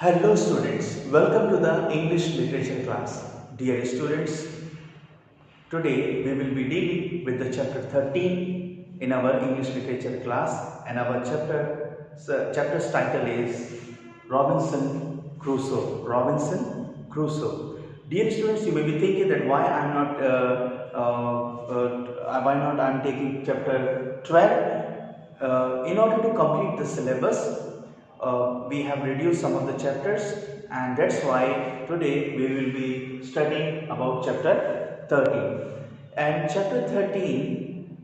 Hello students, welcome to the English literature class. Dear students, today we will be dealing with the chapter 13 in our English literature class, and our chapter's title is Robinson Crusoe. Robinson Crusoe. Dear students, you may be thinking that why I'm taking chapter 12. In order to complete the syllabus, we have reduced some of the chapters, and that's why today we will be studying about chapter 13. And chapter 13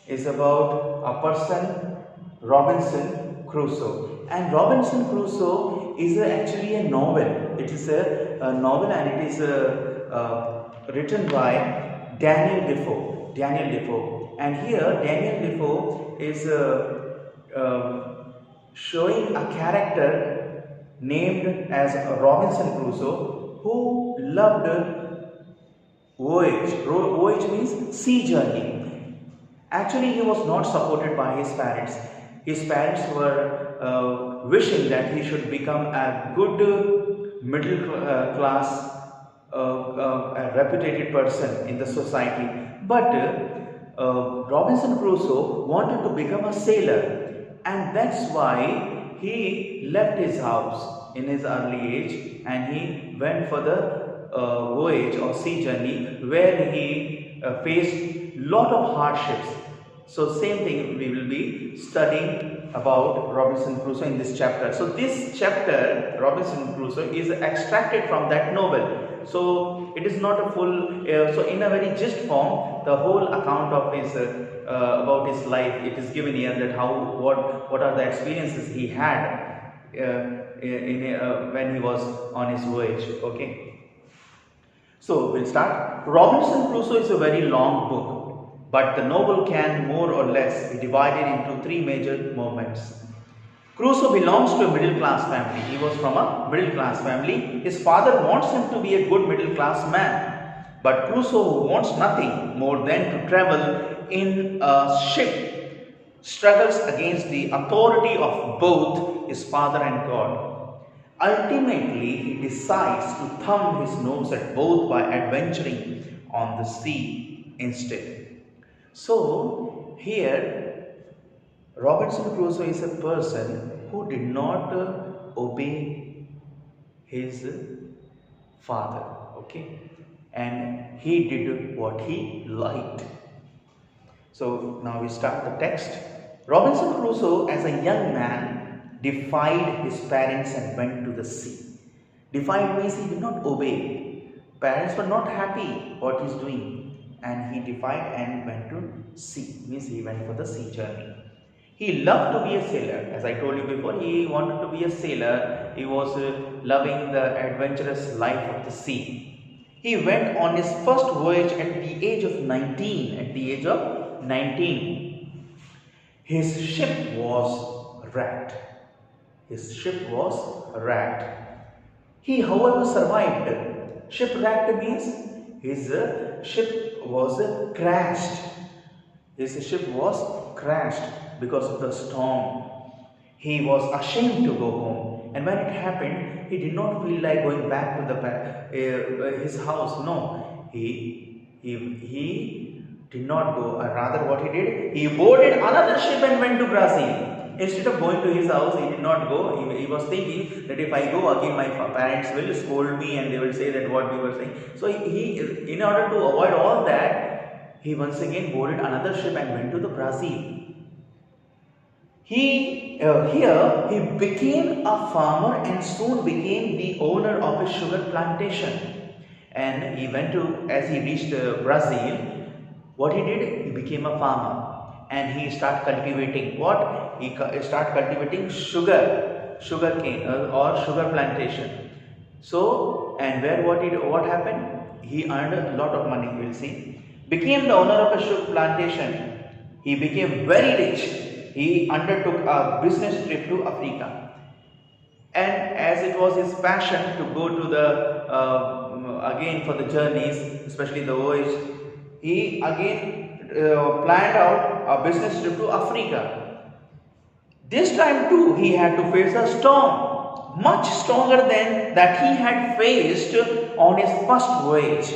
is about a person, Robinson Crusoe. And Robinson Crusoe is actually a novel. It is a novel, and it is written by Daniel Defoe. And here Daniel Defoe is showing a character named as Robinson Crusoe who loved voyage. Voyage means sea journey. Actually, he was not supported by his parents. His parents were wishing that he should become a good middle class, a reputed person in the society. But Robinson Crusoe wanted to become a sailor, and that's why he left his house in his early age and he went for the voyage or sea journey, where he faced lot of hardships. So same thing we will be studying about Robinson Crusoe in this chapter. So this chapter, Robinson Crusoe, is extracted from that novel. So it is not a full, so in a very gist form, the whole account of his about his life, it is given here, that what are the experiences he had when he was on his voyage. Okay. So we'll start. Robinson Crusoe is a very long book, but the novel can more or less be divided into three major movements. Crusoe belongs to a middle class family. He was from a middle class family. His father wants him to be a good middle class man. But Crusoe wants nothing more than to travel in a ship, struggles against the authority of both his father and God. Ultimately, he decides to thumb his nose at both by adventuring on the sea instead. So, here Robinson Crusoe is a person who did not obey his father, okay, and he did what he liked. So now we start the text. Robinson Crusoe, as a young man, defied his parents and went to the sea. Defied means he did not obey. Parents were not happy what he's doing, and he defied and went to sea, means he went for the sea journey. He loved to be a sailor. As I told you before, he wanted to be a sailor. He was loving the adventurous life of the sea. He went on his first voyage at the age of 19. His ship was wrecked. He, however, survived. Shipwrecked means his ship was crashed. Because of the storm. He was ashamed to go home, and when it happened, he did not feel like going back to his house. No, he did not go. Rather, what he did, he boarded another ship and went to Brazil. Instead of going to his house, he did not go. He was thinking that if I go again, my parents will scold me and they will say that what we were saying. So he, in order to avoid all that, he once again boarded another ship and went to the Brazil. Here he became a farmer and soon became the owner of a sugar plantation. And he went to, as he reached Brazil, what he did, he became a farmer and he started cultivating what? He started cultivating sugar cane or sugar plantation. So, and what happened? He earned a lot of money, we'll see. Became the owner of a sugar plantation. He became very rich. He undertook a business trip to Africa, and as it was his passion to go to the again for the journeys, especially the voyage, he again planned out a business trip to Africa. This time too he had to face a storm. much stronger than that he had faced on his first voyage.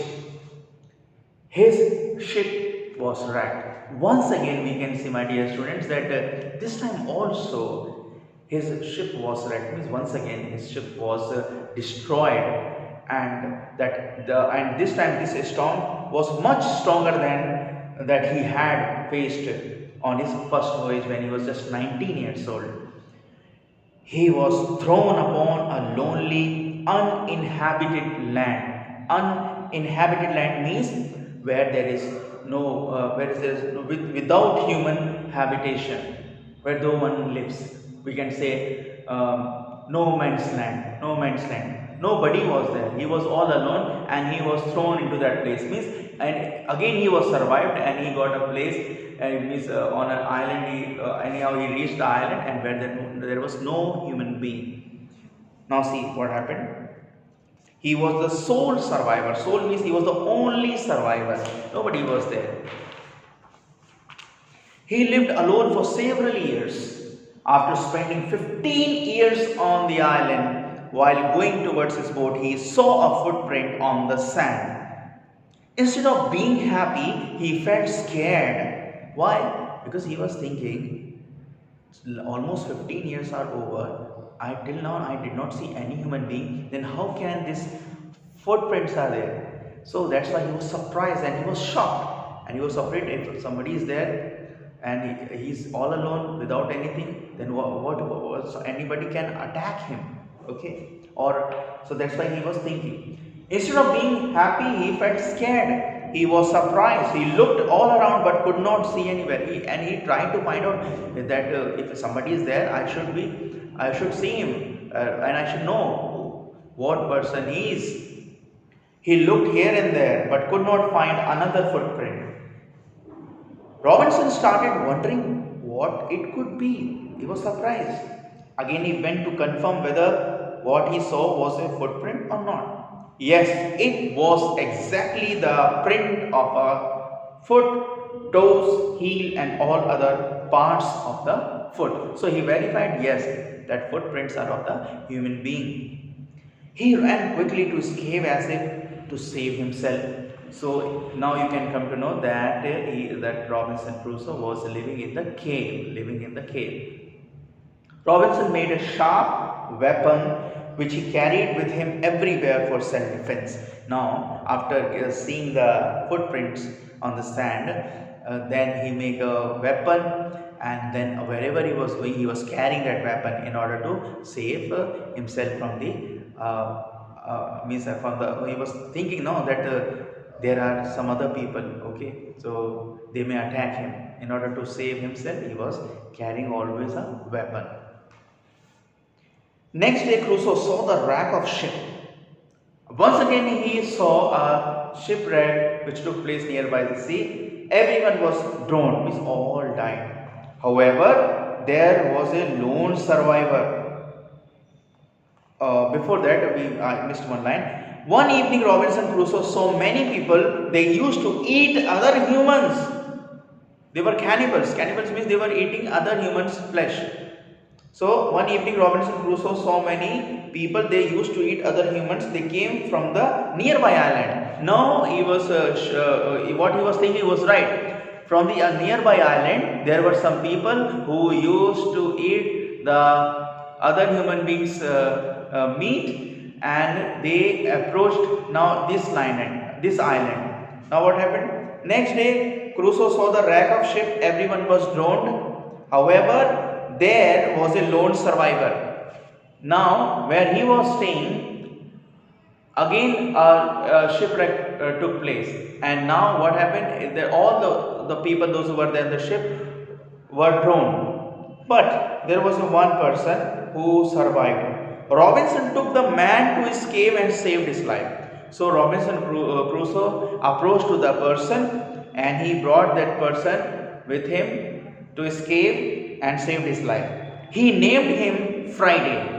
His ship was wrecked. Once again, we can see, my dear students, that this time also his ship was wrecked. Means once again his ship was destroyed, and this time this storm was much stronger than that he had faced on his first voyage when he was just 19 years old. He was thrown upon a lonely, uninhabited land. Uninhabited land means where there is no, without human habitation, where no one lives. We can say no man's land. No man's land. Nobody was there. He was all alone, and he was thrown into that place. Means, and again he was survived, and he got a place. Means on an island. Anyhow, he reached the island, and where there was no human being. Now see what happened. He was the sole survivor. Sole means he was the only survivor. Nobody was there. He lived alone for several years. After spending 15 years on the island, while going towards his boat, he saw a footprint on the sand. Instead of being happy, he felt scared. Why? Because he was thinking, almost 15 years are over. Till now I did not see any human being. Then how can these footprints are there? So that's why he was surprised and he was shocked. And he was afraid if somebody is there and he's all alone without anything, then so anybody can attack him. Okay? So that's why he was thinking. Instead of being happy, he felt scared. He was surprised. He looked all around but could not see anywhere. He tried to find out that if somebody is there, I should see him and I should know what person he is. He looked here and there but could not find another footprint. Robinson started wondering what it could be. He was surprised. Again he went to confirm whether what he saw was a footprint or not. Yes, it was exactly the print of a foot, toes, heel and all other parts of the foot. So he verified, yes, that footprints are of the human being. He ran quickly to his cave as if to save himself. So now you can come to know that that Robinson Crusoe was living in the cave. Robinson made a sharp weapon which he carried with him everywhere for self-defense. Now, after seeing the footprints on the sand, then he made a weapon, and then wherever he was going, he was carrying that weapon in order to save himself from the he was thinking now that there are some other people, okay, so they may attack him. In order to save himself, he was carrying always a weapon. Next day, Crusoe saw the wreck of ship. Once again, he saw a shipwreck which took place nearby the sea. Everyone was drowned, means all died. However, there was a lone survivor. Before that, I missed one line. One evening, Robinson Crusoe saw many people. They used to eat other humans. They were cannibals. Cannibals means they were eating other humans' flesh. So one evening Robinson Crusoe saw many people. They used to eat other humans. They came from the nearby island. Now he was what he was thinking was right. From the nearby island, there were some people who used to eat the other human beings' meat, and they approached now this island. Now what happened? Next day, Crusoe saw the wreck of ship. Everyone was drowned. However, there was a lone survivor. Now, where he was staying, again a shipwreck took place. And now what happened? All the people, those who were there in the ship, were drowned. But there was one person who survived. Robinson took the man to his cave and saved his life. So Robinson Crusoe approached to the person, and he brought that person with him to his cave and saved his life. He named him Friday.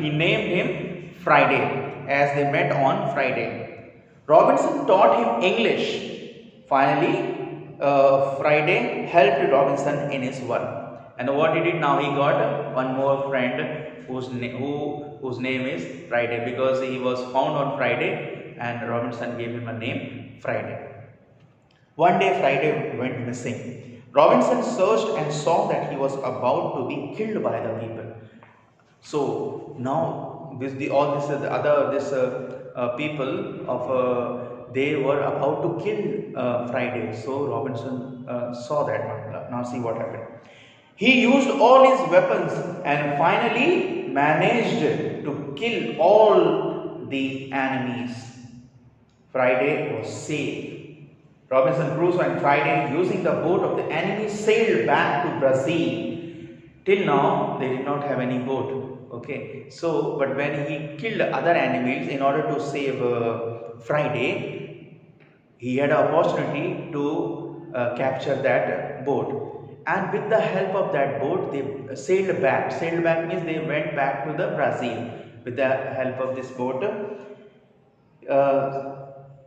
As they met on Friday. Robinson taught him English. Finally, Friday helped Robinson in his work. And what he did now, he got one more friend whose name is Friday, because he was found on Friday and Robinson gave him a name Friday. One day Friday went missing. Robinson searched and saw that he was about to be killed by the people. So now this the all this the other this people of they were about to kill Friday. So Robinson saw that one. Now see what happened. He used all his weapons and finally managed to kill all the enemies. Friday was safe. Robinson Crusoe and Friday, using the boat of the enemy, sailed back to Brazil. Till now, they did not have any boat. Okay, so but when he killed other enemies in order to save Friday, he had an opportunity to capture that boat. And with the help of that boat, they sailed back. Sailed back means they went back to the Brazil with the help of this boat.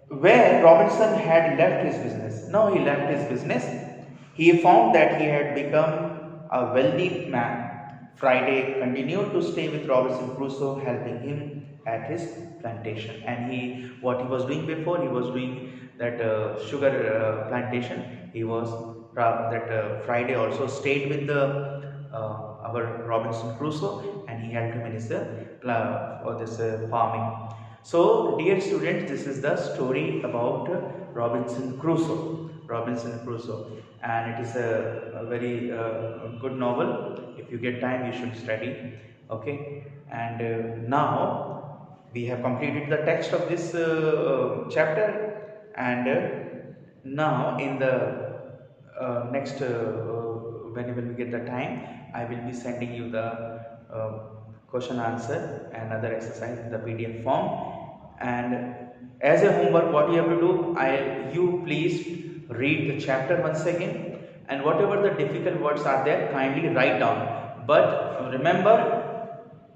Where Robinson had left his business. Now he left his business. He found that he had become a wealthy man. Friday continued to stay with Robinson Crusoe, helping him at his plantation. And what he was doing before, he was doing that sugar plantation. He was Friday also stayed with our Robinson Crusoe, and he helped him in his for this farming. So, dear students, this is the story about Robinson Crusoe. Robinson Crusoe, and it is a very good novel. If you get time, you should study. Okay, and now we have completed the text of this chapter, and now in the next, whenever we get the time, I will be sending you the question answer and other exercise in the PDF form. And as a homework, what you have to do, you please read the chapter once again, and whatever the difficult words are there, kindly write down. But remember,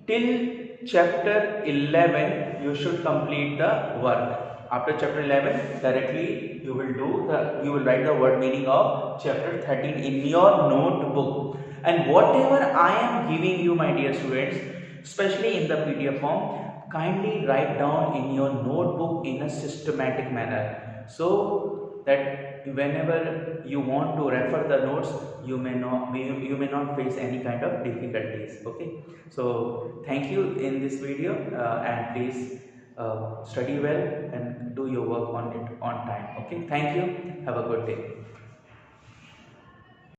till chapter 11 you should complete the work. After chapter 11, directly you will write the word meaning of chapter 13 in your notebook. And whatever I am giving you, my dear students, especially in the PDF form, kindly write down in your notebook in a systematic manner, so that whenever you want to refer the notes, you may not face any kind of difficulties. Okay, so thank you in this video, and please study well and do your work on it on time. Okay, thank you. Have a good day.